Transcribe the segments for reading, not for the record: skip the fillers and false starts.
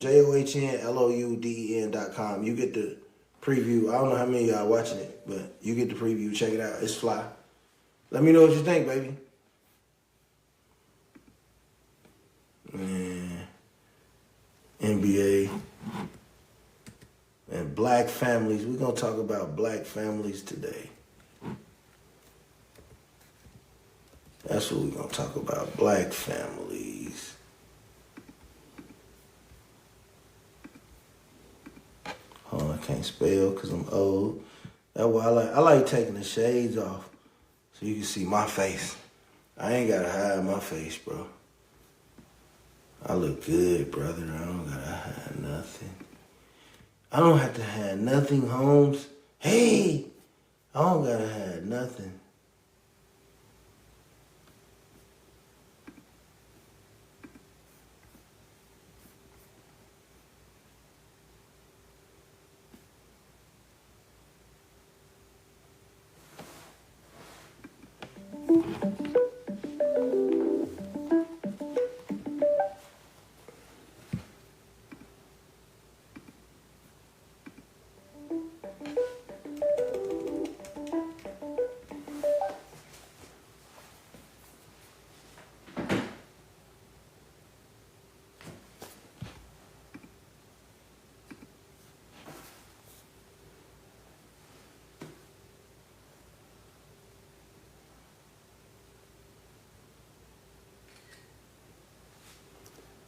JOHNLOUDEN.com. You get the preview. I don't know how many of y'all watching it, but you get the preview. Check it out. It's fly. Let me know what you think, baby. Man, NBA and black families. We're gonna talk about black families today. That's what we're gonna talk about. Black families. Oh, I can't spell because I'm old. That's why I like taking the shades off so you can see my face. I ain't gotta hide my face, bro. I look good, brother. I don't gotta hide nothing. I don't have to hide nothing, Holmes. Hey, I don't gotta hide nothing.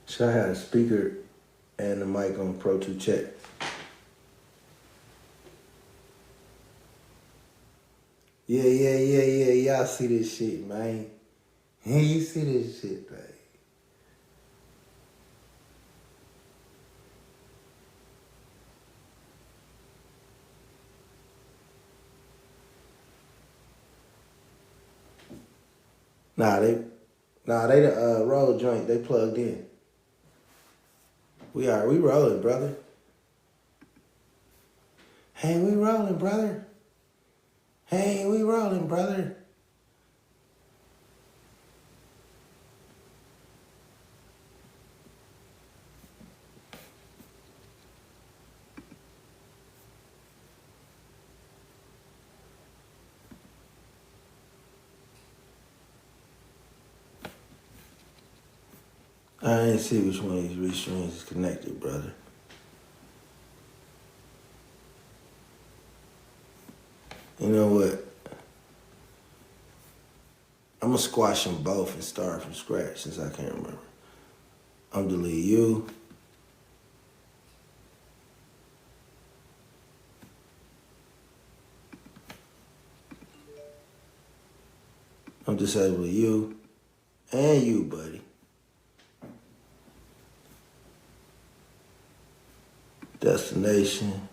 Should I have a speaker and the mic on Pro 2 check? Yeah. Y'all see this shit, man. Yeah, you see this shit, man. They the roll joint. They plugged in. We rolling, brother. Hey, we rolling, brother. Hey, we rolling, brother. I ain't see which one of these restraints is connected, brother. You know what? I'm gonna squash them both and start from scratch since I can't remember. I'm delete you. I'm disabling you and you, buddy. Destination.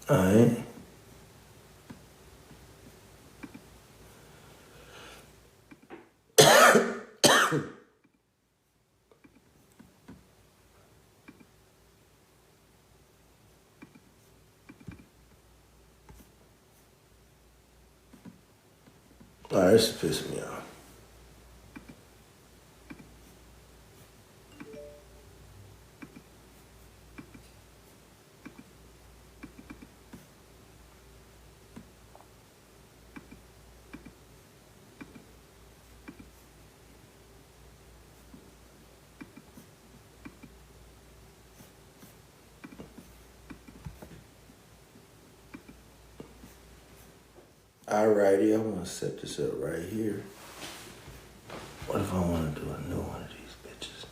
All right. All right, this is pissing me off. Alrighty, I'm gonna set this up right here. What if I wanna do a new one of these bitches?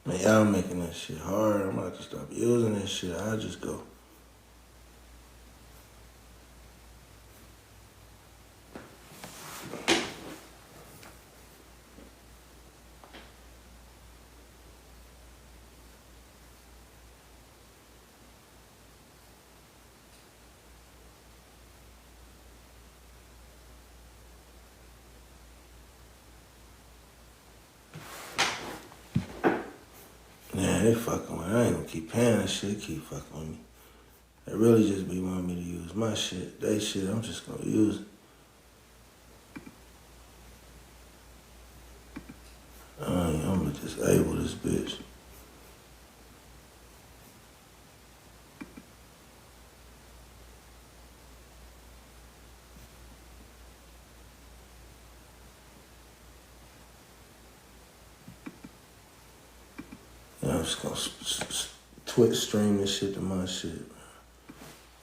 Man, y'all making that shit hard. I'm about to stop using this shit. I'll just go. Yeah, they fucking with me. I ain't gonna keep paying that shit. Keep fucking with me. They really just be wanting me to use my shit. They shit, I'm just gonna use it. I'm gonna disable this bitch. I'm just gonna Twitch stream this shit to my shit.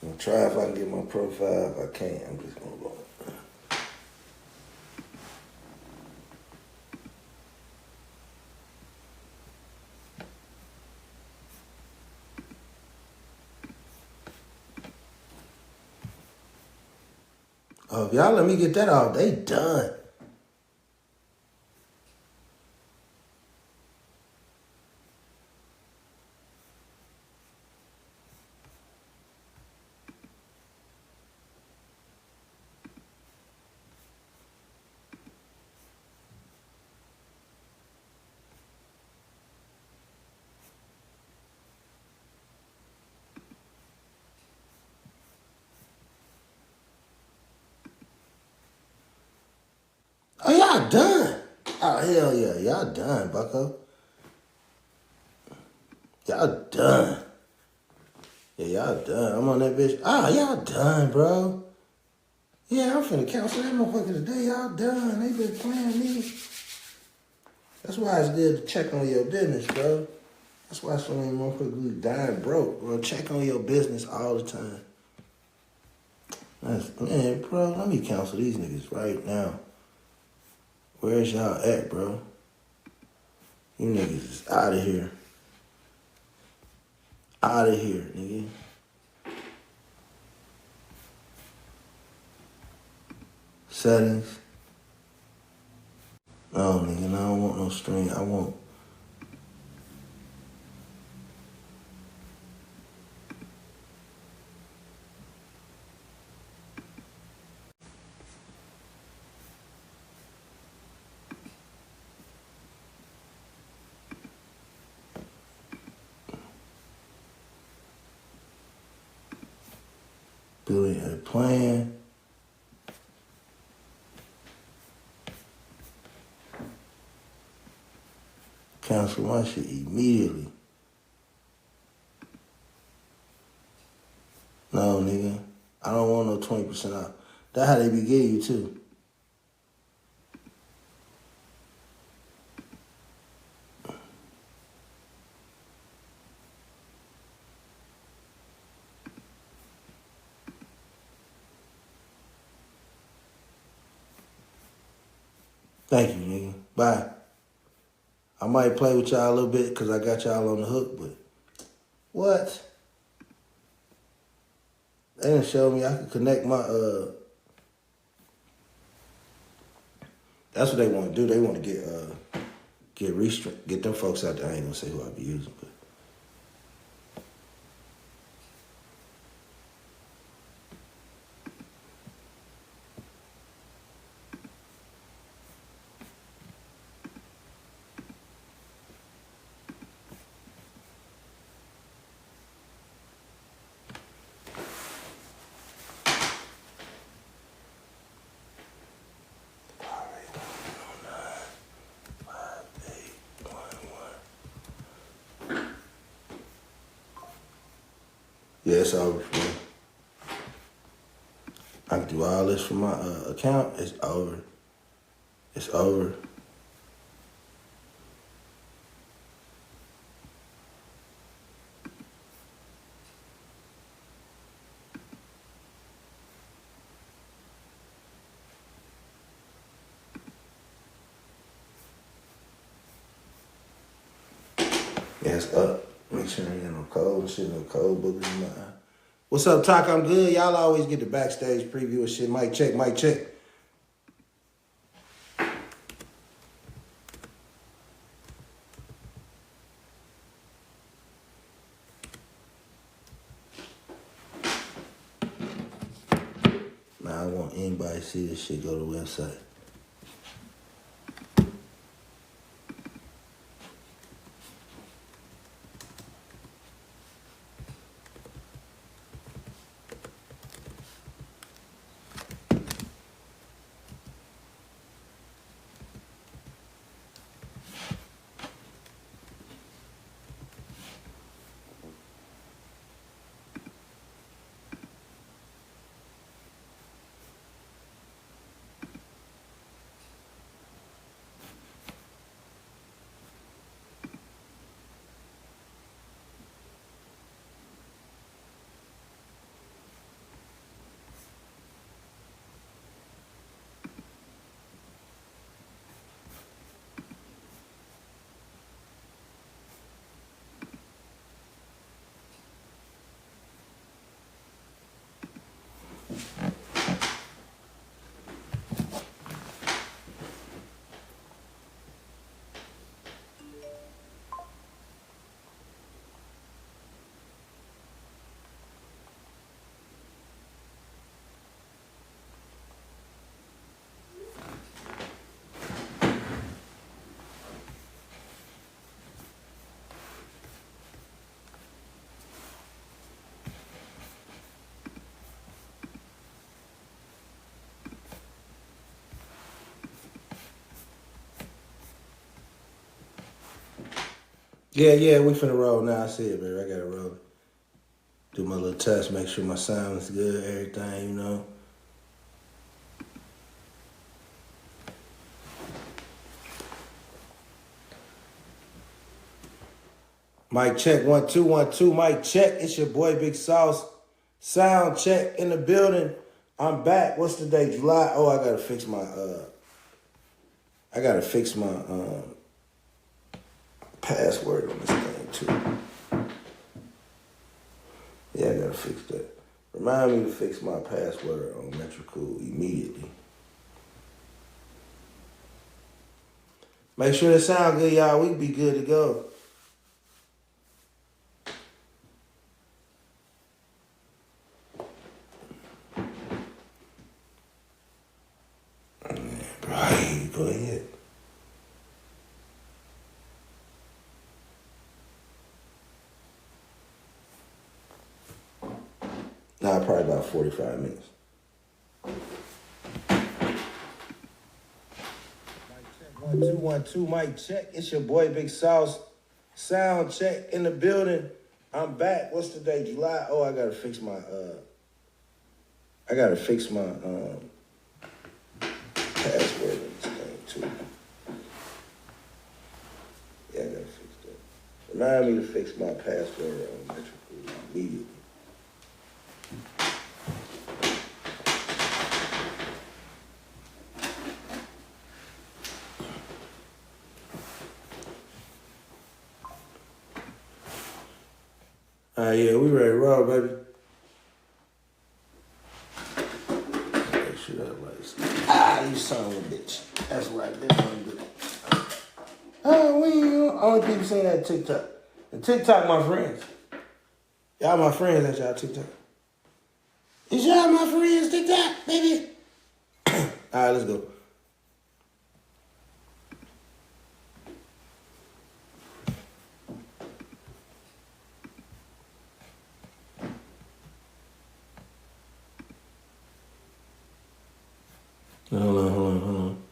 I'm gonna try if I can get my profile. If I can't, I'm just gonna go. Oh, if y'all let me get that off, they done. Oh, y'all done. Oh, hell yeah. Y'all done, bucko. Y'all done. Yeah, y'all done. I'm on that bitch. Ah, y'all done, bro. Yeah, I'm finna cancel that motherfucker today. Y'all done. They been playing me. That's why it's good to check on your business, bro. That's why so many motherfuckers be dying broke, bro. Check on your business all the time. Man, bro, let me cancel these niggas right now. Where's y'all at, bro? You niggas is out of here. Out of here, nigga. Settings. No, nigga, I don't want no stream. I want. Billy had a plan. Cancel my shit immediately. No, nigga. I don't want no 20% off. That's how they be getting you, too. Thank you, nigga. Bye. I might play with y'all a little bit because I got y'all on the hook, but what? They didn't show me I could connect my that's what they want to do. They want to get them folks out there. I ain't gonna say who I be using, but yeah, it's over for me. I can do all this from my account. It's over. It's over. Yeah, it's up. Make sure there ain't no cold shit, no cold boogers in my eye. What's up, Talk? I'm good. Y'all always get the backstage preview and shit. Mic check, mic check. Nah, I want anybody to see this shit. Go to the website. Yeah, we finna roll now. I see it, baby. I gotta roll it. Do my little test, make sure my sound is good, everything, you know. Mic check, 1 2 1 2. Mic check. It's your boy Big Sauce. Sound check in the building. I'm back. What's the day? July. Oh, I gotta fix my password on this thing too. Yeah, I gotta fix that. Remind me to fix my password on Metricool immediately. Make sure it sound good, y'all. We be good to go. Right, go ahead. Nah, probably about 45 minutes. Mic check, 1 2 1 2. Mic check. It's your boy Big Sauce. Sound check in the building. I'm back. What's the day? July. Oh, I gotta fix my password on this thing too. Yeah, I gotta fix that. Remind me to fix my password on Metricool immediately. Yeah, we ready to roll, baby. Make sure that lights. You son of a bitch. That's right. That's what I'm doing. Only people saying that TikTok. And TikTok, my friends. Y'all my friends, that's y'all TikTok. Is y'all my friends, TikTok, baby? All right, let's go. Hold on.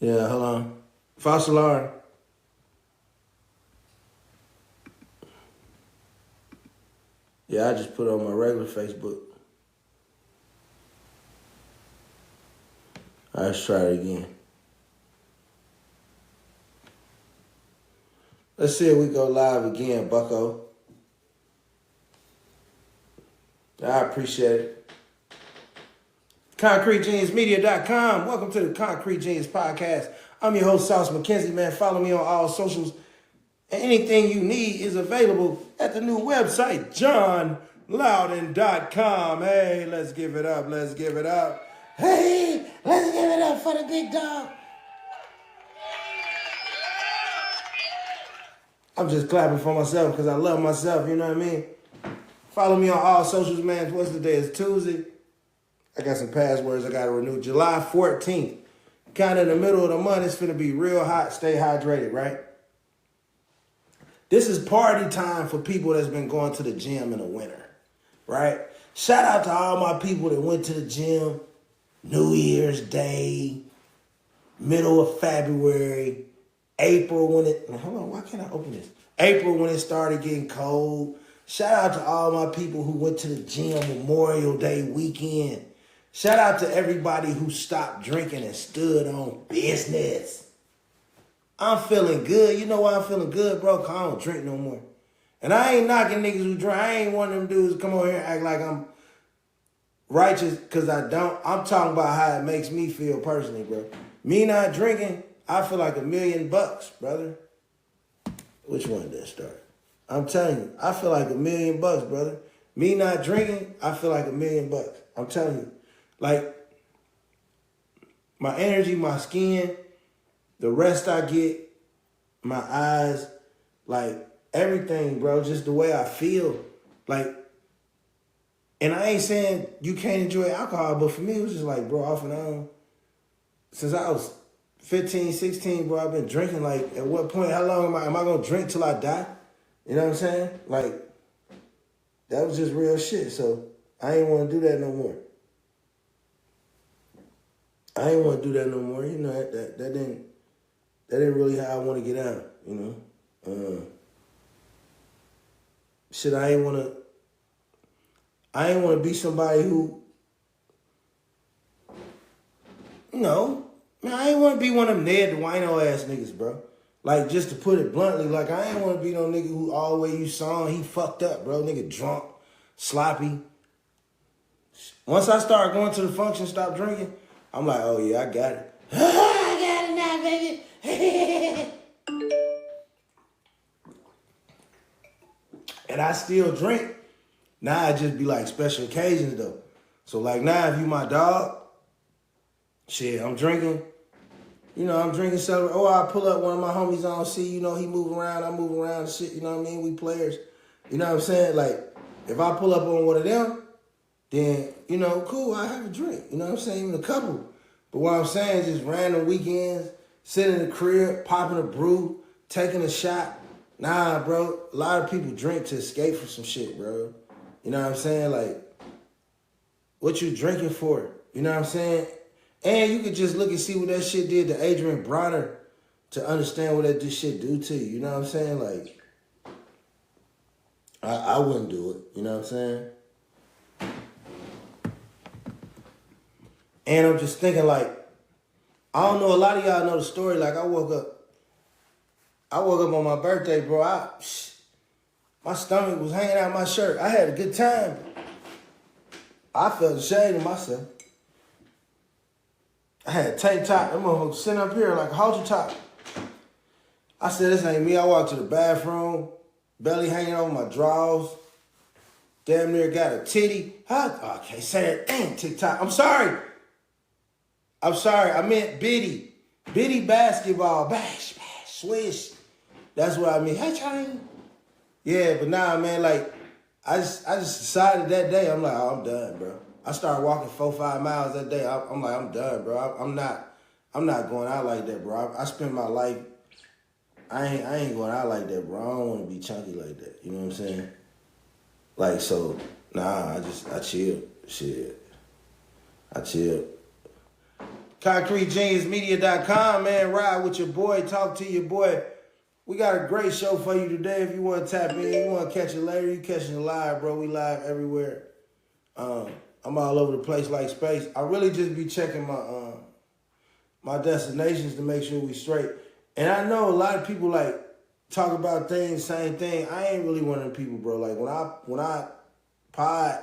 Yeah, hold on. False alarm. Yeah, I just put it on my regular Facebook. All right, let's try it again. Let's see if we go live again, bucko. I appreciate it. ConcreteGeniusMedia.com. Welcome to the Concrete Genius Podcast. I'm your host, Sauce McKenzie, man. Follow me on all socials. And anything you need is available at the new website, JohnLoudon.com. Hey, let's give it up. Let's give it up. Hey, let's give it up for the big dog. I'm just clapping for myself because I love myself, you know what I mean? Follow me on all socials, man. What's the day? It's Tuesday. I got some passwords I got to renew. July 14th. Kind of in the middle of the month. It's finna be real hot. Stay hydrated, right? This is party time for people that's been going to the gym in the winter, right? Shout out to all my people that went to the gym New Year's Day, middle of February, April when it... Hold on, why can't I open this? April when it started getting cold. Shout out to all my people who went to the gym Memorial Day weekend. Shout out to everybody who stopped drinking and stood on business. I'm feeling good. You know why I'm feeling good, bro? Because I don't drink no more. And I ain't knocking niggas who drink. I ain't one of them dudes come over here and act like I'm righteous because I don't. I'm talking about how it makes me feel personally, bro. Me not drinking, I feel like $1 million, brother. Which one did that start? I'm telling you, I feel like $1 million, brother. Me not drinking, I feel like $1 million. I'm telling you. Like, my energy, my skin, the rest I get, my eyes, like, everything, bro, just the way I feel. Like, and I ain't saying you can't enjoy alcohol, but for me, it was just like, bro, off and on. Since I was 15, 16, bro, I've been drinking, like, at what point, how long am I going to drink till I die? You know what I'm saying? Like, that was just real shit, so I ain't want to do that no more. I ain't want to do that no more. You know, that didn't really how I want to get out, you know. Shit, I ain't want to be somebody who, you know, man, I ain't want to be one of them Ned the Wino ass niggas, bro. Like, just to put it bluntly, like, I ain't want to be no nigga who all the way you saw him, he fucked up, bro. Nigga drunk, sloppy. Once I start going to the function, stop drinking, I'm like, oh yeah, I got it. I got it now, baby. And I still drink. Now I just be like special occasions though. So like now if you my dog, shit, I'm drinking. You know, I'm drinking celebrate. Oh, I pull up one of my homies I don't see, you know, he move around, I move around and shit, you know what I mean? We players. You know what I'm saying? Like, if I pull up on one of them, then, you know, cool, I have a drink. You know what I'm saying? Even a couple. But what I'm saying is just random weekends, sitting in the crib, popping a brew, taking a shot. Nah, bro, a lot of people drink to escape from some shit, bro. You know what I'm saying? Like, what you drinking for? You know what I'm saying? And you could just look and see what that shit did to Adrian Bronner to understand what that shit do to you. You know what I'm saying? Like, I wouldn't do it. You know what I'm saying? And I'm just thinking, like, I don't know, a lot of y'all know the story. Like, I woke up on my birthday, bro. My stomach was hanging out my shirt. I had a good time. I felt ashamed of myself. I had a tank top. That motherfucker sitting up here like a halter top. I said, this ain't me. I walked to the bathroom, belly hanging over my drawers. Damn near got a titty. I can't say that. Damn, TikTok. I'm sorry. I meant bitty. Bitty basketball. Bash, bash, swish. That's what I mean. Hey, Charlie. Yeah, but nah, man, like, I just decided that day, I'm like, oh, I'm done, bro. I started walking 4-5 miles that day. I'm like, I'm done, bro. I'm not going out like that, bro. I spent my life, I ain't going out like that, bro. I don't want to be chunky like that. You know what I'm saying? Like, so, nah, I chilled. Shit. I chilled. ConcreteGeniusMedia.com, man. Ride with your boy. Talk to your boy. We got a great show for you today. If you want to tap in, you want to catch it later, you catching it live, bro. We live everywhere. I'm all over the place like space. I really just be checking my destinations to make sure we straight. And I know a lot of people like talk about things, same thing. I ain't really one of them people, bro. Like when I pod,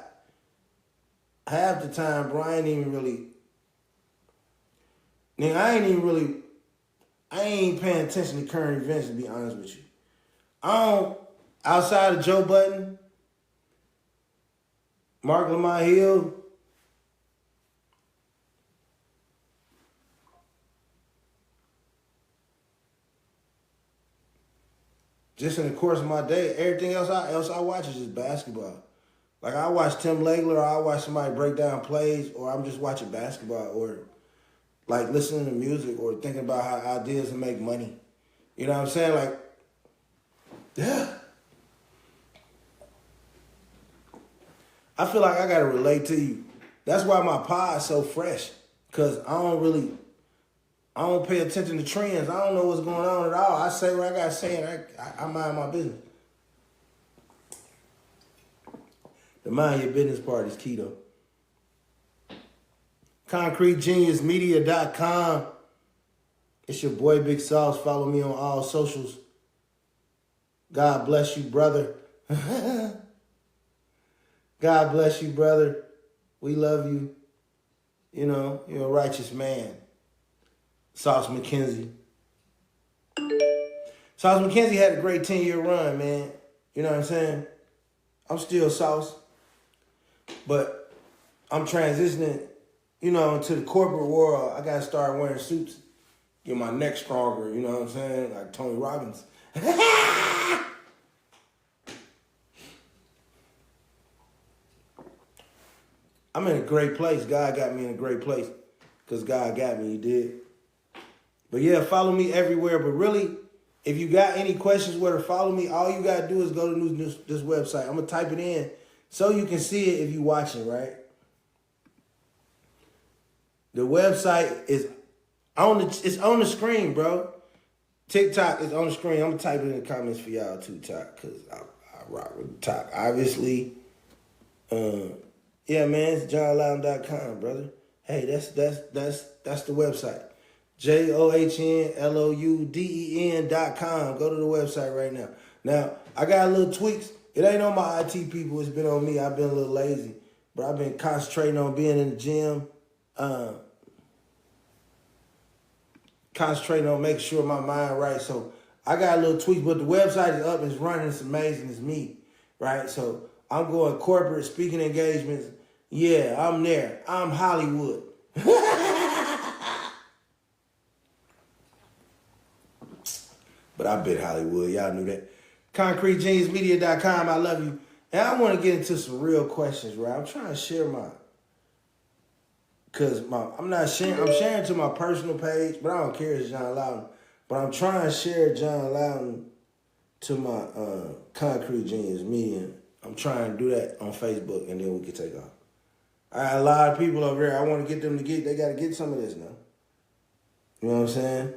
half the time, bro, I ain't even really Nigga, I ain't paying attention to current events, to be honest with you. Outside of Joe Budden, Mark Lamont Hill, just in the course of my day, everything else I watch is just basketball. Like I watch Tim Legler, or I watch somebody break down plays, or I'm just watching basketball, or like listening to music, or thinking about how ideas to make money. You know what I'm saying? Like, yeah. I feel like I gotta relate to you. That's why my pod's so fresh. Cause I don't pay attention to trends. I don't know what's going on at all. I say what I gotta say, and I mind my business. The mind your business part is key though. ConcreteGeniusMedia.com. It's your boy Big Sauce. Follow me on all socials. God bless you, brother. God bless you, brother. We love you. You know, you're a righteous man. Sauce McKenzie. Sauce McKenzie had a great 10-year run, man. You know what I'm saying? I'm still Sauce. But I'm transitioning, you know, into the corporate world. I got to start wearing suits. Get my neck stronger, you know what I'm saying? Like Tony Robbins. I'm in a great place. God got me in a great place because God got me, he did. But yeah, follow me everywhere. But really, if you got any questions where to follow me, all you got to do is go to this website. I'm going to type it in so you can see it if you're watching, right? The website is it's on the screen, bro. TikTok is on the screen. I'm going to type it in the comments for y'all too, Talk, because I rock with Talk. Obviously, yeah, man, it's johnlouden.com, brother. Hey, that's the website. JOHNLOUDEN.com. Go to the website right now. Now, I got a little tweaks. It ain't on my IT people. It's been on me. I've been a little lazy. But I've been concentrating on being in the gym. Concentrating on making sure my mind right. So I got a little tweaks, but the website is up. It's running. It's amazing. It's me, right? So I'm going corporate speaking engagements. Yeah, I'm there. I'm Hollywood. But I've been Hollywood. Y'all knew that. ConcreteGeniusMedia.com. I love you. And I want to get into some real questions, right? I'm trying to share mine. Because I'm sharing to my personal page, but I don't care, it's John Louden. But I'm trying to share John Louden to my Concrete Genius Media. I'm trying to do that on Facebook, and then we can take off. I got a lot of people over there. I want to get them they got to get some of this now. You know what I'm saying?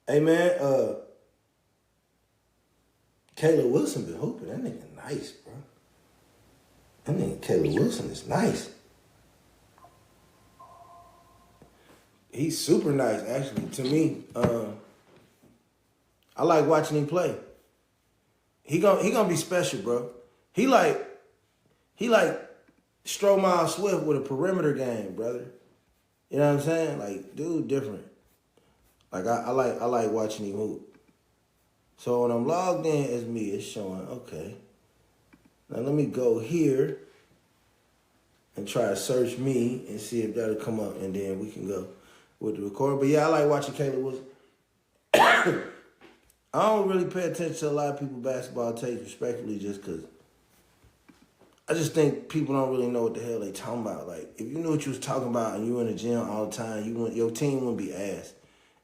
Hey, man, Caleb Wilson been hooping. That nigga nice, bro. That nigga Caleb Wilson is nice. He's super nice, actually, to me. I like watching him play. He gonna be special, bro. He like Stromile Swift with a perimeter game, brother. You know what I'm saying? Like, dude, different. Like I like watching him hoop. So when I'm logged in as me, it's showing, okay. Now let me go here and try to search me and see if that'll come up, and then we can go with the record. But yeah, I like watching Caleb Wilson. I don't really pay attention to a lot of people's basketball takes, respectfully, just because I just think people don't really know what the hell they talking about. Like, if you knew what you was talking about and you in the gym all the time, your team wouldn't be ass.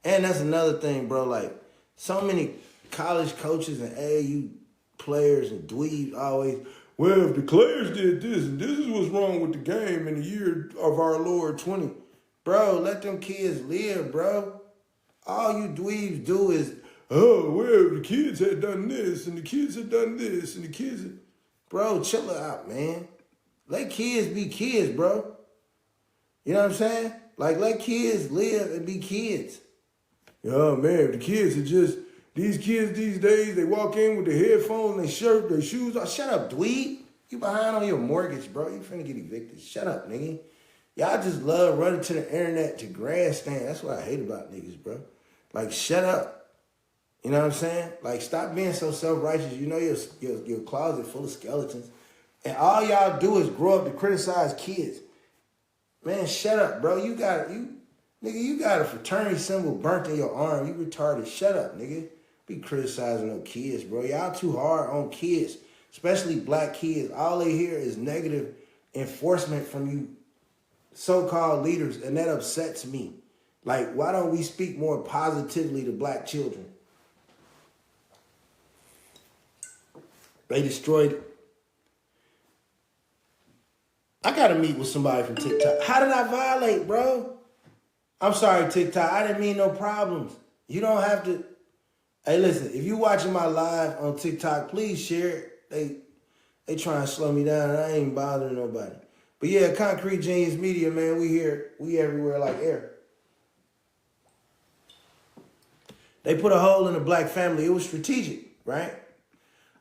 And that's another thing, bro. Like, so many college coaches and AAU players and dweebs always, well, if the players did this and this is what's wrong with the game in the year of our Lord 20. Bro, let them kids live, bro. All you dweebs do is, oh, well, the kids had done this and the kids had done this and the kids had... Bro, chill out, man. Let kids be kids, bro. You know what I'm saying? Like, let kids live and be kids. Oh, man, if the kids had just These kids these days, they walk in with their headphones, their shirt, their shoes. Oh, shut up, dweeb. You behind on your mortgage, bro. You finna get evicted. Shut up, nigga. Y'all just love running to the internet to grandstand. That's what I hate about niggas, bro. Like, shut up. You know what I'm saying? Like, stop being so self-righteous. You know your closet full of skeletons. And all y'all do is grow up to criticize kids. Man, shut up, bro. You got a fraternity symbol burnt in your arm. You retarded. Shut up, nigga. Be criticizing no kids, bro. Y'all too hard on kids, especially black kids. All they hear is negative enforcement from you so-called leaders, and that upsets me. Like, why don't we speak more positively to black children? They destroyed it. I gotta meet with somebody from TikTok. How did I violate, bro? I'm sorry, TikTok. I didn't mean no problems. You don't have to. Hey, listen, if you watching my live on TikTok, please share it. They try and slow me down, and I ain't bothering nobody. But yeah, Concrete Genius Media, man, we here. We everywhere like air. They put a hole in the black family. It was strategic, right?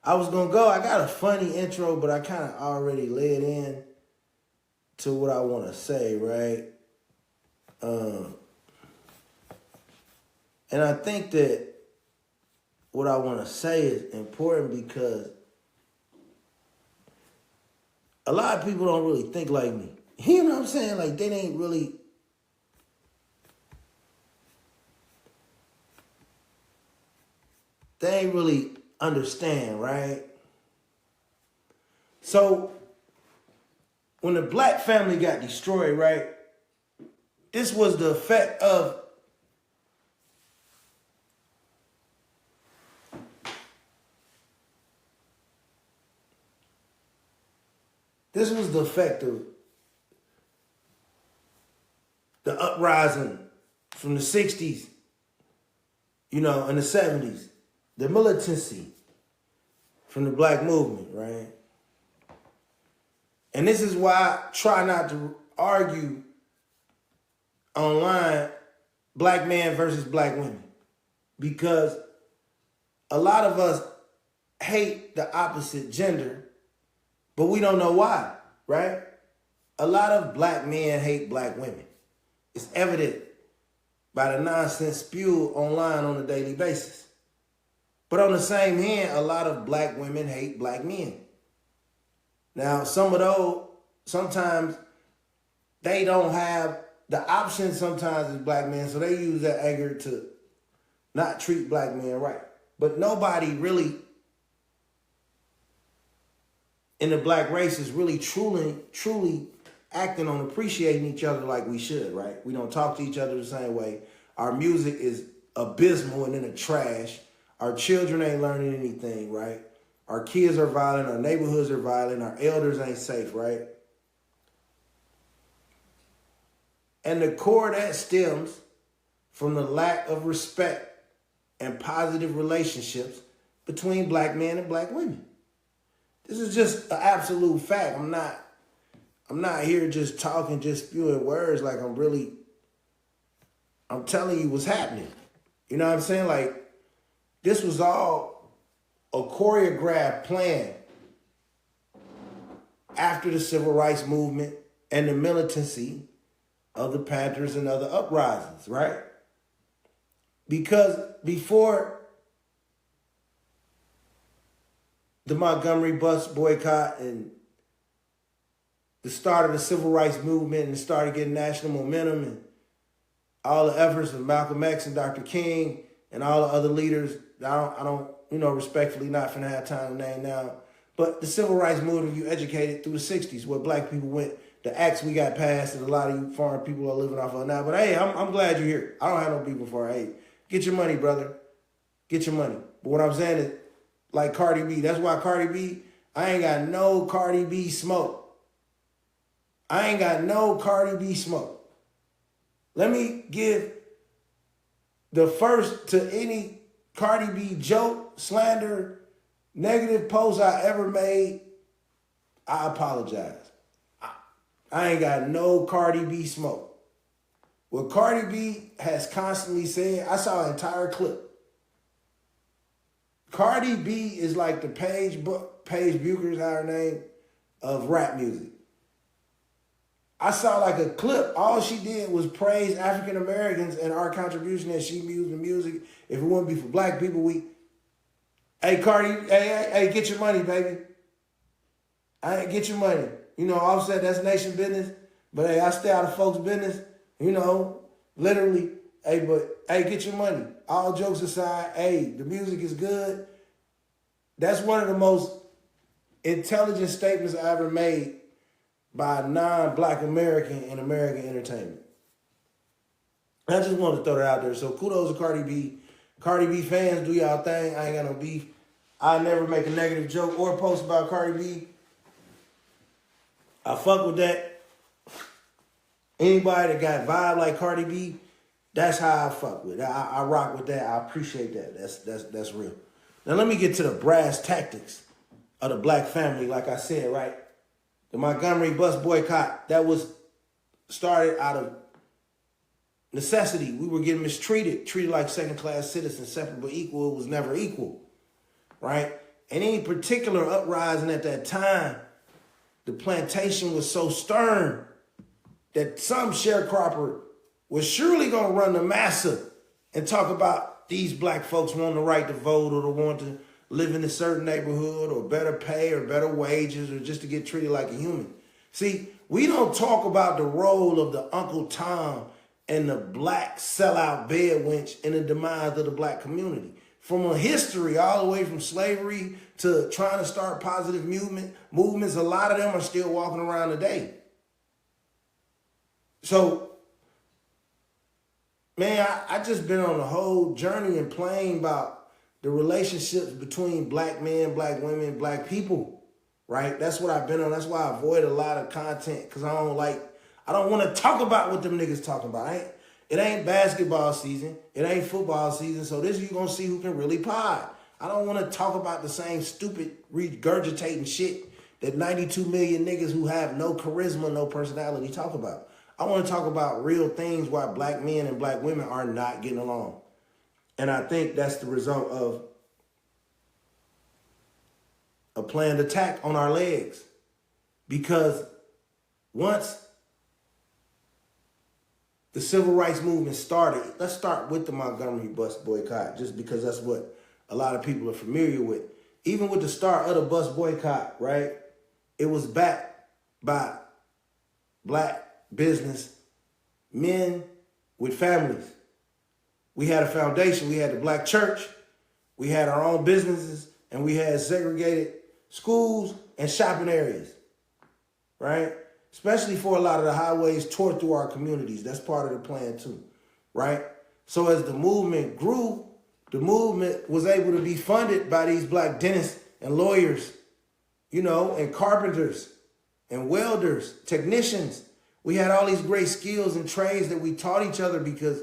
I was going to go. I got a funny intro, but I kind of already led in to what I want to say, right? And I think that what I want to say is important because a lot of people don't really think like me. You know what I'm saying? Like, they ain't really... They ain't really understand, right? So, when the black family got destroyed, right? This was the effect of the uprising from the 60s, you know, and the 70s. The militancy from the black movement, right? And this is why I try not to argue online black men versus black women. Because a lot of us hate the opposite gender, but we don't know why, right? A lot of black men hate black women. It's evident by the nonsense spewed online on a daily basis. But on the same hand, a lot of black women hate black men. Now, some of those, sometimes they don't have the option sometimes as black men, so they use that anger to not treat black men right. But nobody really in the black race is really truly acting on appreciating each other like we should, right? We don't talk to each other the same way. Our music is abysmal and in the trash. Our children ain't learning anything, right? Our kids are violent. Our neighborhoods are violent. Our elders ain't safe, right? And the core of that stems from the lack of respect and positive relationships between black men and black women. This is just an absolute fact. I'm not here just talking, just spewing words like I'm telling you what's happening. You know what I'm saying? Like, this was all a choreographed plan after the civil rights movement and the militancy of the Panthers and other uprisings, right? Because before the Montgomery bus boycott and the start of the civil rights movement and started getting national momentum and all the efforts of Malcolm X and Dr. King and all the other leaders, I don't, respectfully not finna have time to name now, but the civil rights movement, you educated through the 60s where black people went, the acts we got passed and a lot of you foreign people are living off of now. But hey, I'm glad you're here. I don't have no people for it. Hey, get your money, brother. Get your money. But what I'm saying is, like Cardi B, that's why Cardi B, I ain't got no Cardi B smoke. I ain't got no Cardi B smoke. Let me give the first to any Cardi B joke, slander, negative post I ever made. I apologize. I ain't got no Cardi B smoke. What Cardi B has constantly said, I saw an entire clip Cardi B is like the Paige Bucher is her name, of rap music. I saw like a clip. All she did was praise African Americans and our contribution that she used in music. If it wouldn't be for black people, hey Cardi, hey, get your money, baby. Get your money. You know, Offset, that's nation business. But hey, I stay out of folks' business. You know, literally. Hey, get your money. All jokes aside, hey, the music is good. That's one of the most intelligent statements I ever made by a non-black American in American entertainment. I just wanted to throw that out there. So kudos to Cardi B. Cardi B fans, do y'all thing. I ain't got no beef. I never make a negative joke or post about Cardi B. I fuck with that. Anybody that got vibe like Cardi B, that's how I fuck with it. I rock with that. I appreciate that. That's real. Now let me get to the brass tactics of the black family. Like I said, right? The Montgomery bus boycott, that was started out of necessity. We were getting mistreated, treated like second-class citizens, separate but equal. It was never equal, right? And any particular uprising at that time, the plantation was so stern that some sharecropper was surely going to run the massa and talk about these black folks wanting the right to vote or to want to live in a certain neighborhood or better pay or better wages or just to get treated like a human. See, we don't talk about the role of the Uncle Tom and the black sellout bed wench in the demise of the black community. From a history all the way from slavery to trying to start positive movements, a lot of them are still walking around today. So, man, I just been on a whole journey and playing about the relationships between black men, black women, black people, right? That's what I've been on. That's why I avoid a lot of content because I don't want to talk about what them niggas talking about. It ain't basketball season. It ain't football season. So this you going to see who can really pod. I don't want to talk about the same stupid regurgitating shit that 92 million niggas who have no charisma, no personality talk about. I want to talk about real things why black men and black women are not getting along. And I think that's the result of a planned attack on our legs. Because once the civil rights movement started, let's start with the Montgomery bus boycott, just because that's what a lot of people are familiar with. Even with the start of the bus boycott, right, it was backed by black business men with families. We had a foundation. We had the black church. We had our own businesses. And we had segregated schools and shopping areas, right? Especially for a lot of the highways tore through our communities. That's part of the plan too, right? So as the movement grew, the movement was able to be funded by these black dentists and lawyers, you know, and carpenters and welders, technicians. We had all these great skills and trades that we taught each other because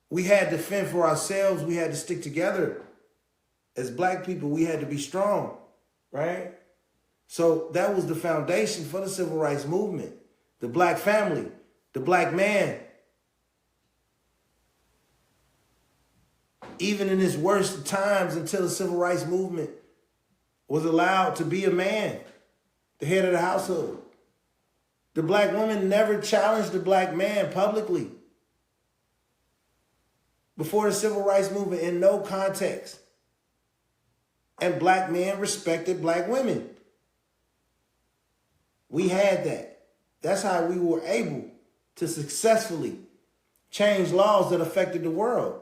we had to fend for ourselves. We had to stick together. As black people, we had to be strong, right? So that was the foundation for the civil rights movement. The black family, the black man. Even in his worst times until the civil rights movement was allowed to be a man, the head of the household. The black woman never challenged the black man publicly before the civil rights movement in no context. And black men respected black women. We had that. That's how we were able to successfully change laws that affected the world,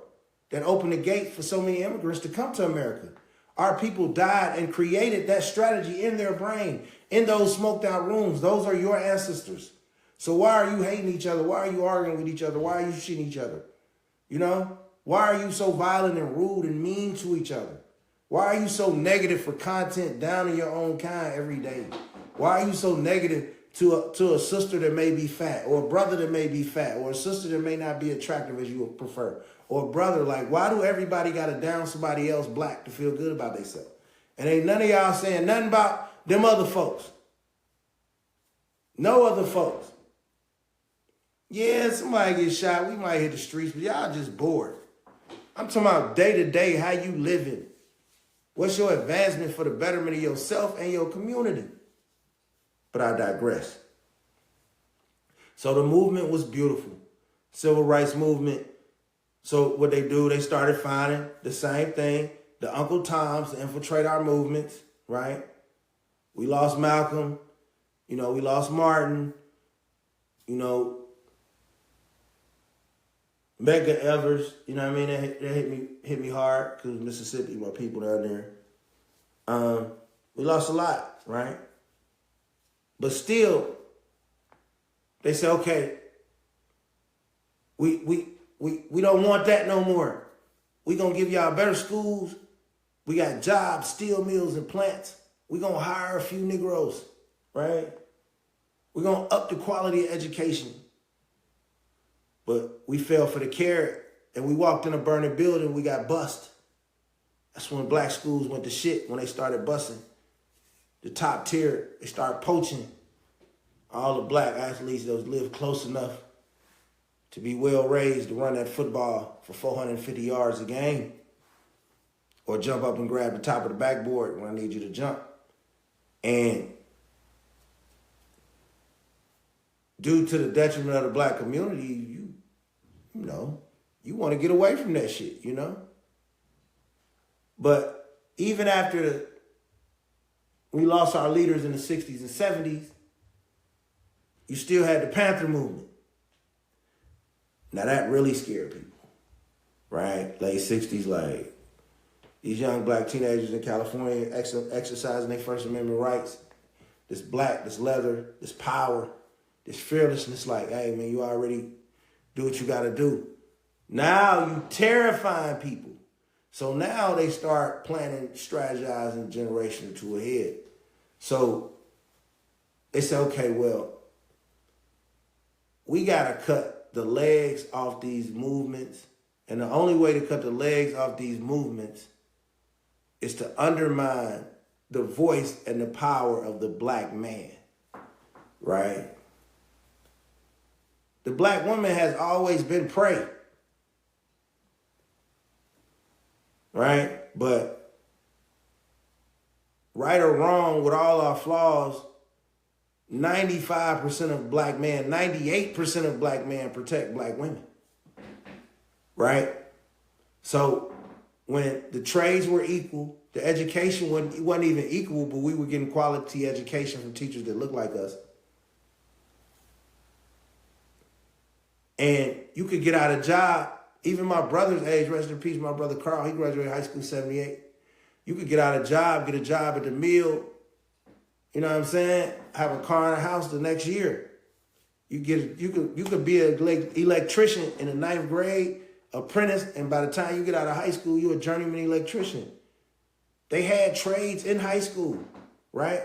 that opened the gate for so many immigrants to come to America. Our people died and created that strategy in their brain, in those smoked out rooms. Those are your ancestors. So why are you hating each other? Why are you arguing with each other? Why are you shooting each other? You know? Why are you so violent and rude and mean to each other? Why are you so negative for content down in your own kind every day? Why are you so negative to a sister that may be fat, or a brother that may be fat, or a sister that may not be attractive as you would prefer, or a brother? Like, why do everybody got to down somebody else black to feel good about themselves? And ain't none of y'all saying nothing about them other folks. No other folks. Yeah, somebody gets shot. We might hit the streets, but y'all just bored. I'm talking about day to day, how you living. What's your advancement for the betterment of yourself and your community? But I digress. So the movement was beautiful. Civil rights movement. So what they do, they started finding the same thing, the Uncle Toms to infiltrate our movements, right? We lost Malcolm, we lost Martin, Medgar Evers, you know what I mean? They hit me hard because Mississippi, my people down there. We lost a lot, right? But still, they say, okay, we don't want that no more. We gonna give y'all better schools. We got jobs, steel mills and plants. We gonna hire a few Negroes, right? We gonna up the quality of education. But we fell for the carrot and we walked in a burning building, we got bust. That's when black schools went to shit, when they started busting. The top tier, they started poaching all the black athletes that lived close enough to be well raised to run that football for 450 yards a game or jump up and grab the top of the backboard when I need you to jump. And due to the detriment of the black community, you want to get away from that shit, But even after we lost our leaders in the 60s and 70s, you still had the Panther movement. Now that really scared people, right? Late 60s, like these young black teenagers in California exercising their First Amendment rights. This black, this leather, this power, this fearlessness, like, hey man, you already do what you gotta do. Now you terrifying people. So now they start planning, strategizing generation or two ahead. So they say, okay, well, we gotta cut the legs off these movements. And the only way to cut the legs off these movements is to undermine the voice and the power of the black man, right? The black woman has always been prey, right? But right or wrong, with all our flaws, 95% of black men, 98% of black men protect black women, right? So when the trades were equal, the education wasn't even equal, but we were getting quality education from teachers that looked like us. And you could get out a job, even my brother's age, rest in peace, my brother Carl, he graduated high school in 78. You could get out a job, get a job at the mill, you know what I'm saying? Have a car and a house the next year. You could be an electrician in the 9th grade, apprentice, and by the time you get out of high school, you're a journeyman electrician. They had trades in high school, right?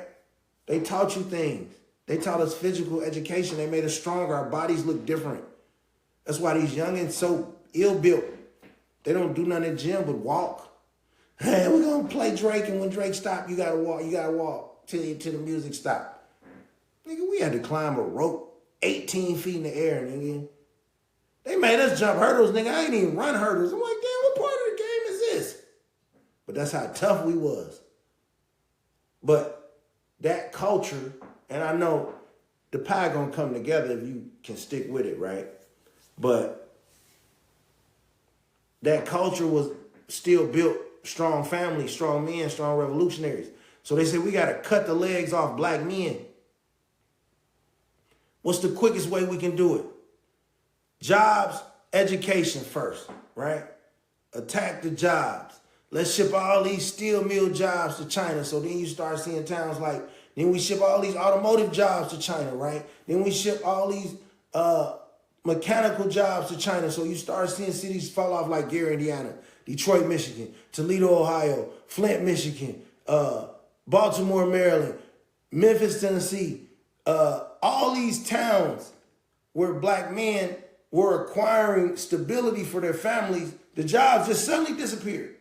They taught you things. They taught us physical education. They made us stronger. Our bodies look different. That's why these youngins so ill-built. They don't do nothing in the gym but walk. Hey, we're gonna play Drake, and when Drake stop, you gotta walk till the music stop. Nigga, we had to climb a rope 18 feet in the air, nigga. They made us jump hurdles, nigga. I ain't even run hurdles. I'm like, damn, what part of the game is this? But that's how tough we was. But that culture, and I know the pie gonna come together if you can stick with it, right? But that culture was still built, strong families, strong men, strong revolutionaries. So they said, we got to cut the legs off black men. What's the quickest way we can do it? Jobs, education first, right? Attack the jobs. Let's ship all these steel mill jobs to China. So then you start seeing towns like, then we ship all these automotive jobs to China, right? Then we ship all these mechanical jobs to China. So you start seeing cities fall off like Gary, Indiana, Detroit, Michigan, Toledo, Ohio, Flint, Michigan, Baltimore, Maryland, Memphis, Tennessee, all these towns where black men were acquiring stability for their families, the jobs just suddenly disappeared.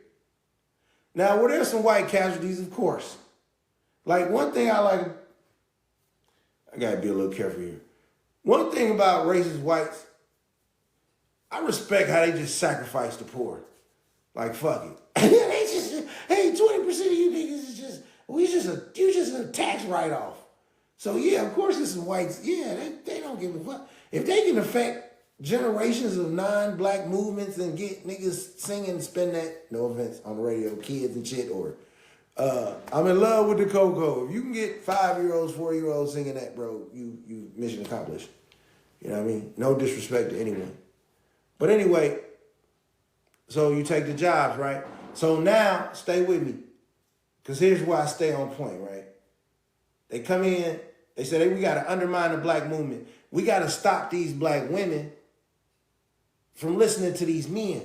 Now, were there some white casualties? Of course. Like one thing I gotta be a little careful here. One thing about racist whites, I respect how they just sacrifice the poor. Like, fuck it. They just, hey, 20% of you niggas is just, you just a tax write-off. So yeah, of course there's some whites, yeah, they don't give a fuck. If they can affect generations of non-black movements and get niggas singing and spin that, no offense, on the radio, kids and shit, or I'm in love with the Coco. If you can get 5-year-olds, 4-year-olds singing that, bro, you mission accomplished. You know what I mean? No disrespect to anyone. But anyway, so you take the jobs, right? So now, stay with me. Because here's why I stay on point, right? They come in, they say, hey, we got to undermine the black movement. We got to stop these black women from listening to these men.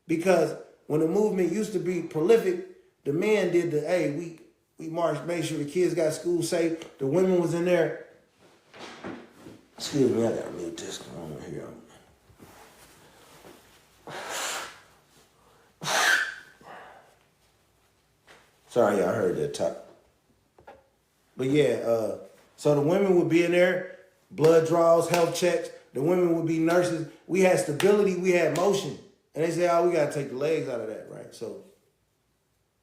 Because when the movement used to be prolific, the men did the, hey, we marched, made sure the kids got school safe. The women was in there. Excuse me, I got to mute this. I don't hear them. Sorry, y'all heard that talk. But yeah, so the women would be in there, blood draws, health checks. The women would be nurses. We had stability, we had motion. And they say, oh, we got to take the legs out of that, right? So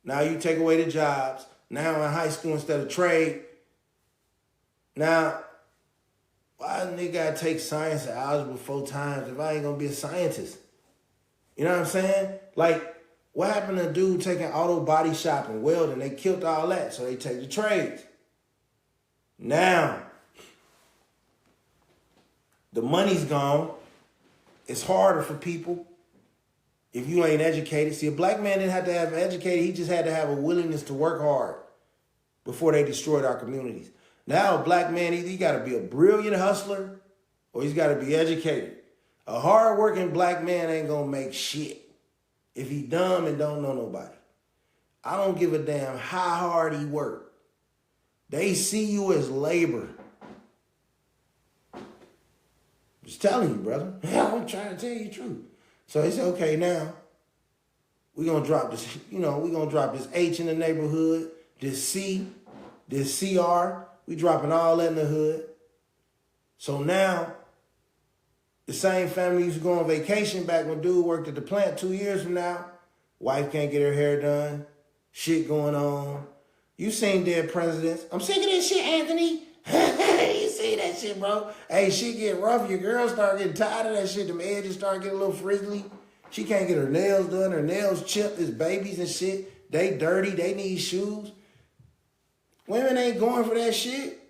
now you take away the jobs. Now in high school instead of trade. Now, why a nigga got to take science and algebra 4 times if I ain't going to be a scientist? You know what I'm saying? Like, what happened to a dude taking auto body shop and welding? They killed all that, so they take the trades. Now, the money's gone. It's harder for people if you ain't educated. See, a black man didn't have to have educated. He just had to have a willingness to work hard before they destroyed our communities. Now, a black man, either he got to be a brilliant hustler or he's got to be educated. A hard-working black man ain't going to make shit if he dumb and don't know nobody. I don't give a damn how hard he work. They see you as labor. Just telling you, brother. I'm trying to tell you the truth. So they say, okay, now we're going to drop this, we're going to drop this H in the neighborhood, this C, this CR. We dropping all that in the hood. So now the same family used to go on vacation back when dude worked at the plant 2 years from now. Wife can't get her hair done. Shit going on. You seen dead presidents. I'm sick of this shit, Anthony. You see that shit, bro? Hey, shit get rough. Your girl start getting tired of that shit. Them edges start getting a little frizzly. She can't get her nails done. Her nails chipped. It's babies and shit. They dirty. They need shoes. Women ain't going for that shit.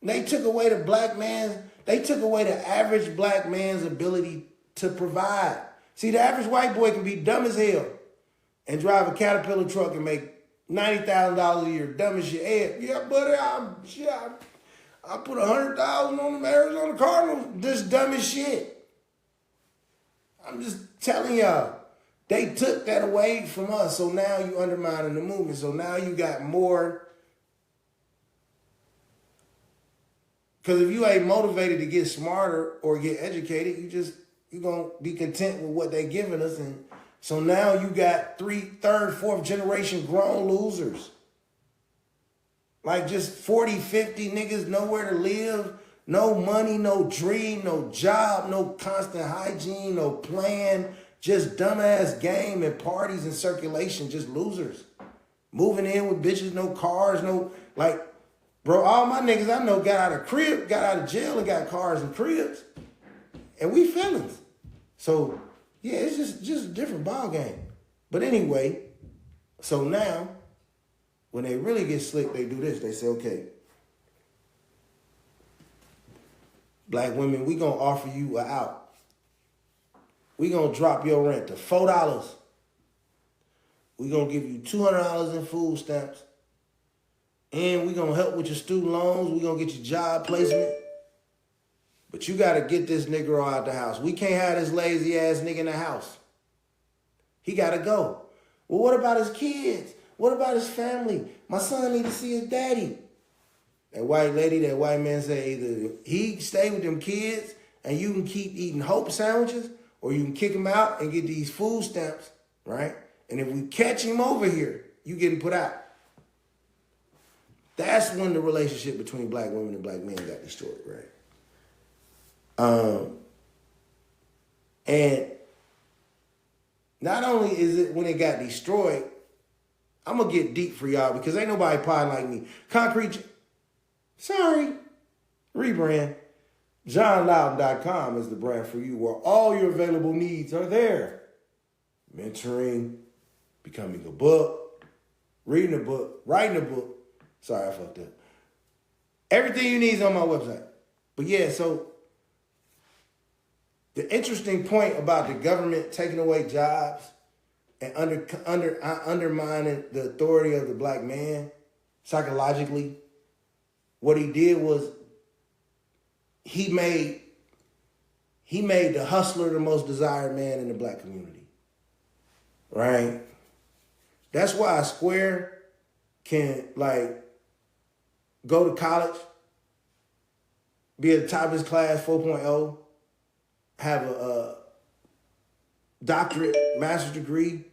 They took away the black man's, they took away the average black man's ability to provide. See, the average white boy can be dumb as hell and drive a Caterpillar truck and make $90,000 a year, dumb as shit. Hey, yeah, buddy, I put $100,000 on the Arizona Cardinals. Just dumb as shit. I'm just telling y'all, they took that away from us. So now you undermining the movement. So now you got more. Because if you ain't motivated to get smarter or get educated, you're going to be content with what they giving us. And so now you got 3rd, 4th generation grown losers. Like just 40, 50 niggas, nowhere to live, no money, no dream, no job, no constant hygiene, no plan, just dumbass game and parties and circulation, just losers. Moving in with bitches, no cars, no, like, bro, all my niggas I know got out of crib, got out of jail and got cars and cribs. And we felons. So, yeah, it's just a different ball game. But anyway, so now, when they really get slick, they do this. They say, okay, black women, we going to offer you an out. We going to drop your rent to $4. We going to give you $200 in food stamps. And we going to help with your student loans. We going to get your job placement. But you got to get this Negro out the house. We can't have this lazy ass nigga in the house. He got to go. Well, what about his kids? What about his family? My son need to see his daddy. That white lady, that white man say either he stay with them kids and you can keep eating Hope sandwiches, or you can kick him out and get these food stamps, right? And if we catch him over here, you getting put out. That's when the relationship between black women and black men got destroyed, right? And not only is it when it got destroyed, I'm going to get deep for y'all because ain't nobody podding like me. Concrete, sorry, rebrand. JohnLoudon.com is the brand for you where all your available needs are there. Mentoring, becoming a book, reading a book, writing a book. Sorry, I fucked up. Everything you need is on my website. But yeah, so the interesting point about the government taking away jobs and undermining the authority of the black man psychologically, what he did was he made the hustler the most desired man in the black community. Right? That's why a square can like go to college, be at the top of his class, 4.0, have a doctorate, master's degree.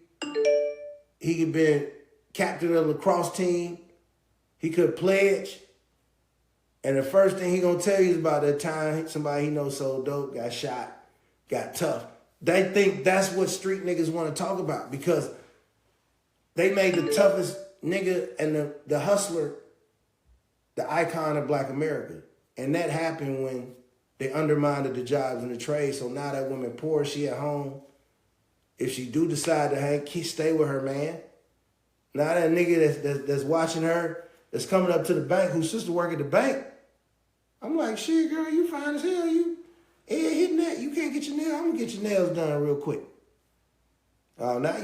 He could be captain of the lacrosse team. He could pledge. And the first thing he gonna tell you is about that time somebody he knows sold dope, got shot, got tough. They think that's what street niggas want to talk about because they made the toughest nigga and the hustler the icon of black America. And that happened when they undermined the jobs and the trade. So now that woman poor, she at home. If she do decide to stay with her man, now that nigga that's watching her, that's coming up to the bank, whose sister work at the bank, I'm like, shit, girl, you fine as hell. You ain't hitting that. You can't get your nails. I'm gonna get your nails done real quick. Oh, now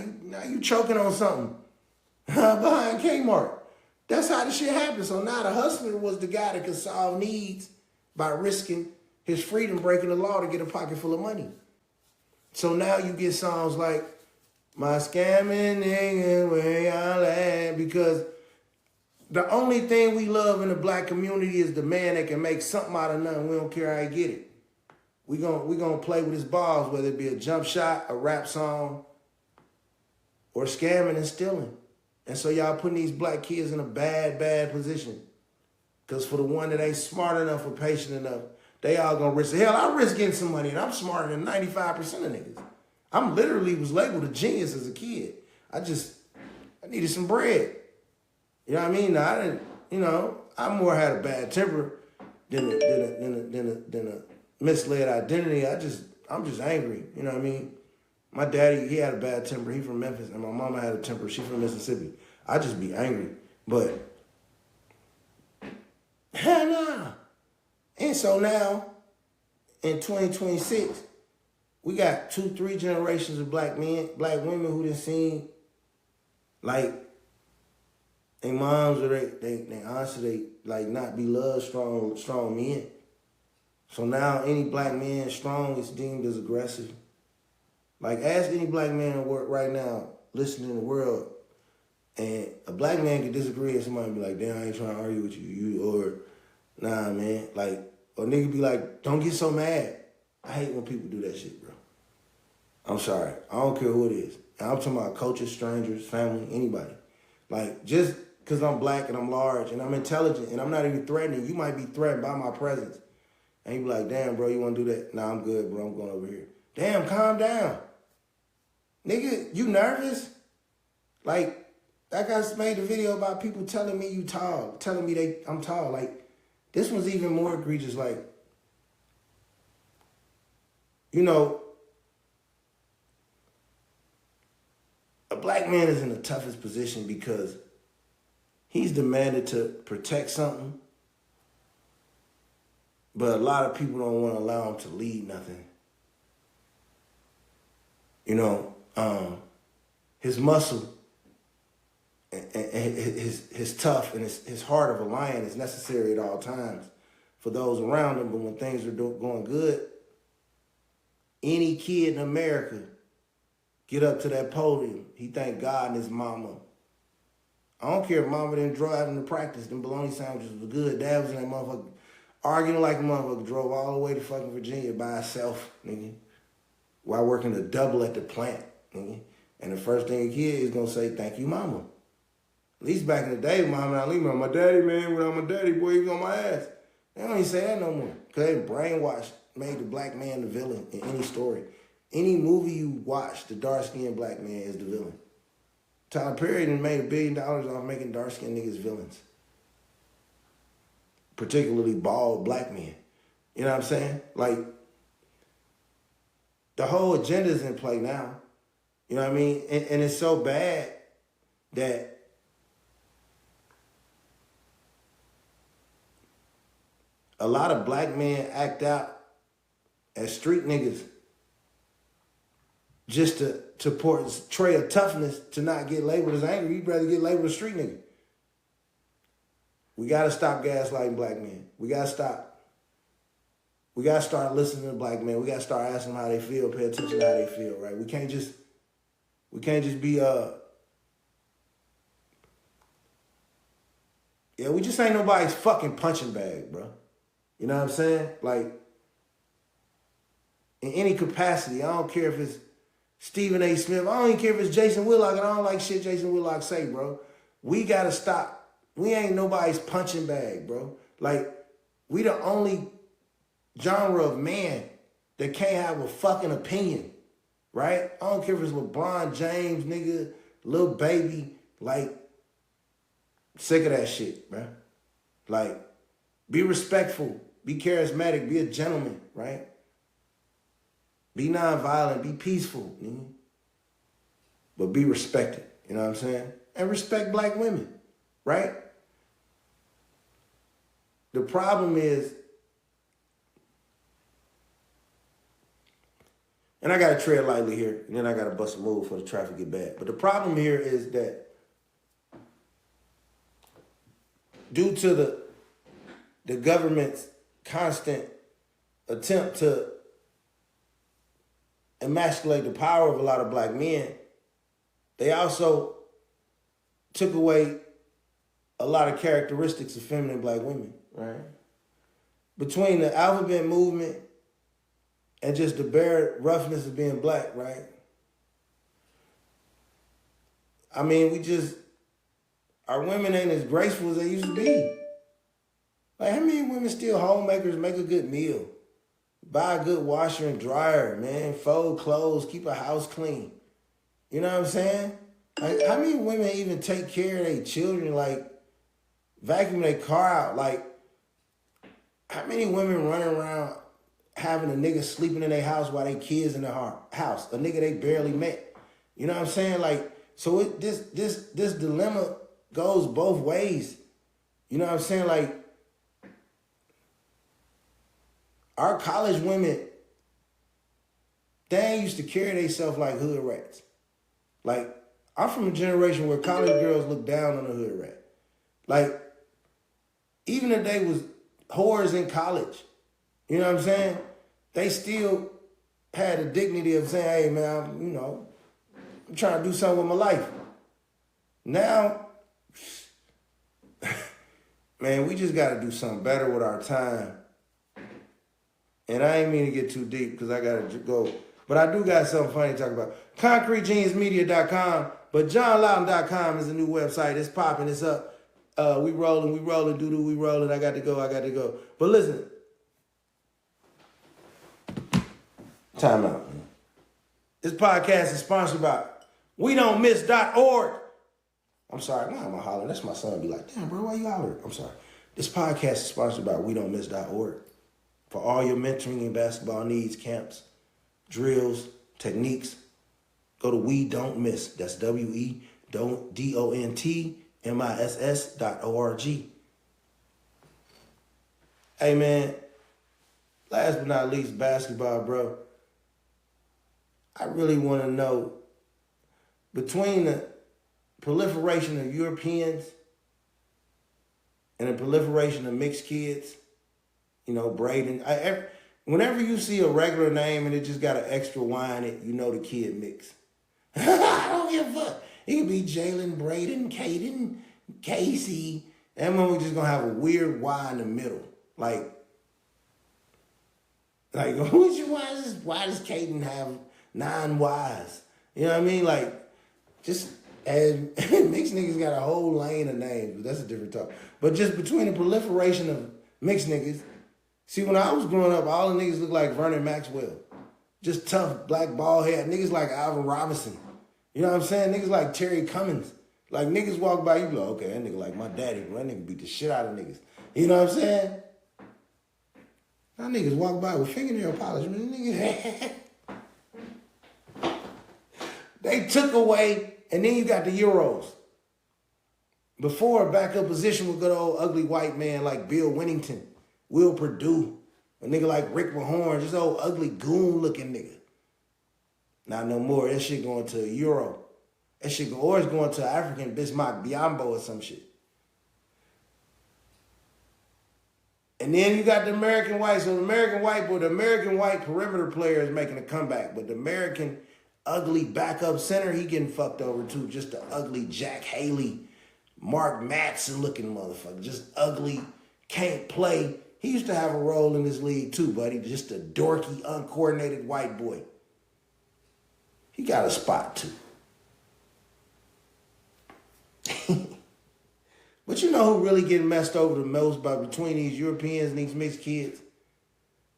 you choking on something behind Kmart. That's how the shit happened. So now the hustler was the guy that could solve needs by risking his freedom, breaking the law to get a pocket full of money. So now you get songs like "My Scamming Nigga, Where Y'all At?" because the only thing we love in the black community is the man that can make something out of nothing. We don't care how he get it. We gonna play with his balls, whether it be a jump shot, a rap song, or scamming and stealing. And so y'all putting these black kids in a bad position. Because for the one that ain't smart enough or patient enough, they all gonna risk it. Hell, I risk getting some money and I'm smarter than 95% of niggas. I'm literally was labeled a genius as a kid. I needed some bread. You know what I mean? Now, I didn't, I more had a bad temper than a misled identity. I'm just angry. You know what I mean? My daddy, he had a bad temper. He from Memphis. And my mama had a temper. She from Mississippi. I just be angry. But, hell nah. And so now, in 2026, we got 2-3 generations of black men, black women who done seen, like, their moms or they aunts, they like not be loved, strong men. So now any black man strong is deemed as aggressive. Like ask any black man at work right now, listening in the world, and a black man can disagree and somebody be like, damn, I ain't trying to argue with you. Or nah man, like, or nigga be like, don't get so mad. I hate when people do that shit, bro. I'm sorry. I don't care who it is. And I'm talking about coaches, strangers, family, anybody. Like just because I'm black and I'm large and I'm intelligent and I'm not even threatening. You might be threatened by my presence. And you be like, damn, bro, you want to do that? Nah, I'm good, bro. I'm going over here. Damn, calm down. Nigga, you nervous? Like, that guy made a video about people telling me you tall, telling me I'm tall. Like, this one's even more egregious. Like, a black man is in the toughest position because he's demanded to protect something, but a lot of people don't want to allow him to lead nothing. His muscle and his tough and his heart of a lion is necessary at all times for those around him. But when things are going good, any kid in America get up to that podium, he thank God and his mama. I don't care if mama didn't drive him to practice. Them bologna sandwiches was good. Dad was in that motherfucker arguing like a motherfucker. Drove all the way to fucking Virginia by himself, nigga, while working a double at the plant, nigga. And the first thing a kid is going to say, thank you, mama. At least back in the day, mama not leave me. My daddy, man, without my daddy, boy, he was on my ass. They don't even say that no more. Because they brainwashed, made the black man the villain in any story. Any movie you watch, the dark-skinned black man is the villain. Tyler Perry done made $1 billion off making dark-skinned niggas villains. Particularly bald black men. You know what I'm saying? Like, the whole agenda's in play now. You know what I mean? And it's so bad that a lot of black men act out as street niggas just to portray a toughness to not get labeled as angry. You'd rather get labeled a street nigga. We got to stop gaslighting black men. We got to stop. We got to start listening to black men. We got to start asking them how they feel, pay attention to how they feel, right? We can't just be, we just ain't nobody's fucking punching bag, bro. You know what I'm saying? Like, in any capacity, I don't care if it's Stephen A. Smith. I don't even care if it's Jason Whitlock, and I don't like shit Jason Whitlock say, bro. We got to stop. We ain't nobody's punching bag, bro. Like, we the only genre of man that can't have a fucking opinion, right? I don't care if it's LeBron James, nigga, Lil Baby. Like, sick of that shit, bro. Like, be respectful. Be charismatic. Be a gentleman, right? Be nonviolent. Be peaceful. But be respected. You know what I'm saying? And respect black women, right? The problem is, and I got to tread lightly here, and then I got to bust a move for the traffic get bad. But the problem here is that due to the government's constant attempt to emasculate the power of a lot of black men, they also took away a lot of characteristics of feminine black women, right? Between the alphabet movement and just the bare roughness of being black, right? I mean, our women ain't as graceful as they used to be. Like, how many women still homemakers, make a good meal, buy a good washer and dryer, man, fold clothes, keep a house clean? You know what I'm saying? Like, how many women even take care of their children, like vacuum their car out? Like, how many women running around having a nigga sleeping in their house while they kids in their house, a nigga they barely met? You know what I'm saying? Like, so this dilemma goes both ways. You know what I'm saying? Like, our college women, they ain't used to carry themselves like hood rats. Like, I'm from a generation where college girls look down on the hood rat. Like, even if they was whores in college, you know what I'm saying? They still had the dignity of saying, hey, man, I'm trying to do something with my life. Now, man, we just got to do something better with our time. And I ain't mean to get too deep because I got to go. But I do got something funny to talk about. ConcreteGeniusMedia.com. But JohnLoudon.com is a new website. It's popping. It's up. We rolling, doo-doo, we rolling. I got to go. But listen. Time out. This podcast is sponsored by WeDon'tMiss.org. I'm sorry. Why am I hollering? That's my son. Be like, damn, bro, why you hollering? I'm sorry. This podcast is sponsored by WeDon'tMiss.org. For all your mentoring and basketball needs, camps, drills, techniques, go to We Don't Miss. That's WeDon'tMiss.org. Hey, man, last but not least, basketball, bro. I really want to know, between the proliferation of Europeans and the proliferation of mixed kids, Braden. Whenever you see a regular name and it just got an extra Y in it, the kid mixed. I don't give a fuck. It could be Jalen, Braden, Caden, Casey. And then we're just going to have a weird Y in the middle. Like why does Caden have 9 Ys? You know what I mean? Like, just, and mixed niggas got a whole lane of names, but that's a different talk. But just between the proliferation of mixed niggas, see, when I was growing up, all the niggas looked like Vernon Maxwell. Just tough, black bald head. Niggas like Alvin Robinson. You know what I'm saying? Niggas like Terry Cummings. Like, niggas walk by, you be like, okay, that nigga like my daddy, bro. That nigga beat the shit out of niggas. You know what I'm saying? That niggas walk by with fingernail polish. Man, niggas. They took away, and then you got the Euros. Before, backup position with good old ugly white man like Bill Winnington, Will Perdue, a nigga like Rick Mahorn, just old ugly goon-looking nigga. Not no more. That shit going to a Euro. That shit always going to African Bismarck Biombo or some shit. And then you got the American white. So the American white perimeter player is making a comeback. But the American ugly backup center, he getting fucked over too. Just the ugly Jack Haley, Mark Madsen looking motherfucker. Just ugly, can't play. He used to have a role in this league too, buddy. Just a dorky, uncoordinated white boy. He got a spot too. But you know who really getting messed over the most by between these Europeans and these mixed kids?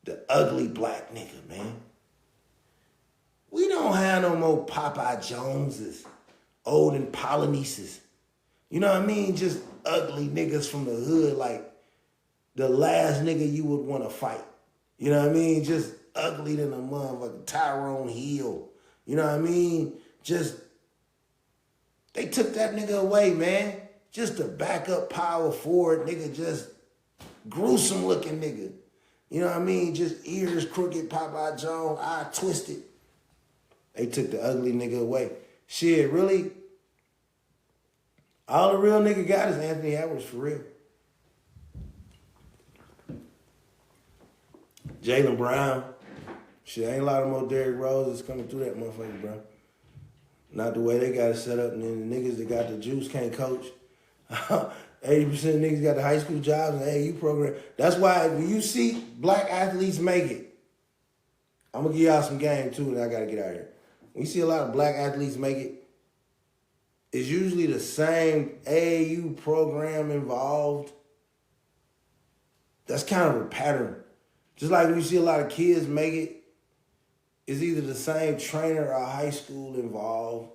The ugly black nigga, man. We don't have no more Popeye Joneses, Olden Polonices. You know what I mean? Just ugly niggas from the hood, like the last nigga you would want to fight. You know what I mean? Just ugly than a motherfucker. Tyrone Hill. You know what I mean? Just, they took that nigga away, man. Just a backup power forward nigga, just gruesome looking nigga. You know what I mean? Just ears crooked, Popeye Jones, eye twisted. They took the ugly nigga away. Shit, really? All the real nigga got is Anthony Edwards, for real. Jaylen Brown. Shit, ain't a lot of more Derrick Roses coming through that motherfucker, bro. Not the way they got it set up, and then the niggas that got the juice can't coach. 80% of niggas got the high school jobs and AAU program. That's why when you see black athletes make it, I'm going to give y'all some game too, and I got to get out of here. When you see a lot of black athletes make it, it's usually the same AAU program involved. That's kind of a pattern. Just like when you see a lot of kids make it, it's either the same trainer or high school involved.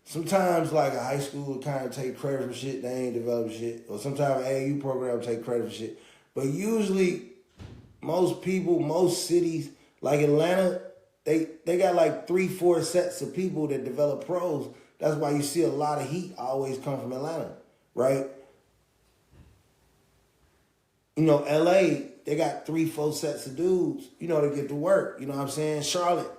Sometimes like a high school will kind of take credit for shit, they ain't developed shit. Or sometimes an AAU program will take credit for shit. But usually most people, most cities, like Atlanta, they got like 3-4 sets of people that develop pros. That's why you see a lot of heat always come from Atlanta, right? You know, LA, they got 3-4 sets of dudes, you know, to get to work. You know what I'm saying? Charlotte.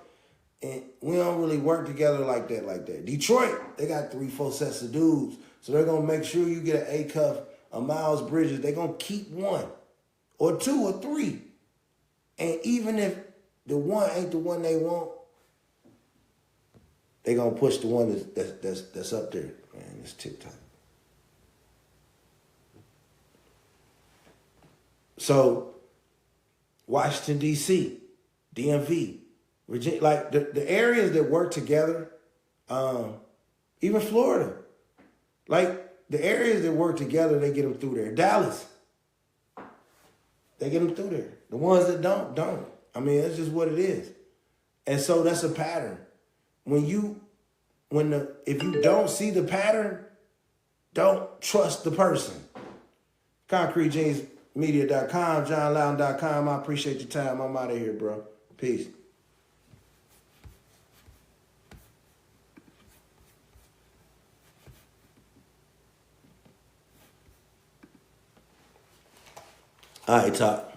And we don't really work together like that. Detroit, they got 3-4 sets of dudes. So they're going to make sure you get an A-cuff, a Miles Bridges. They're going to keep 1 or 2 or 3. And even if the one ain't the one they want, they're going to push the one that's up there. Man, it's TikTok. So, Washington, D.C., DMV, Virginia, like the areas that work together, even Florida, like the areas that work together, they get them through there. Dallas, they get them through there. The ones that don't. I mean, that's just what it is. And so that's a pattern. If you don't see the pattern, don't trust the person. ConcreteGeniusMedia.com, JohnLoudon.com. I appreciate your time. I'm out of here, bro. Peace. All right, talk.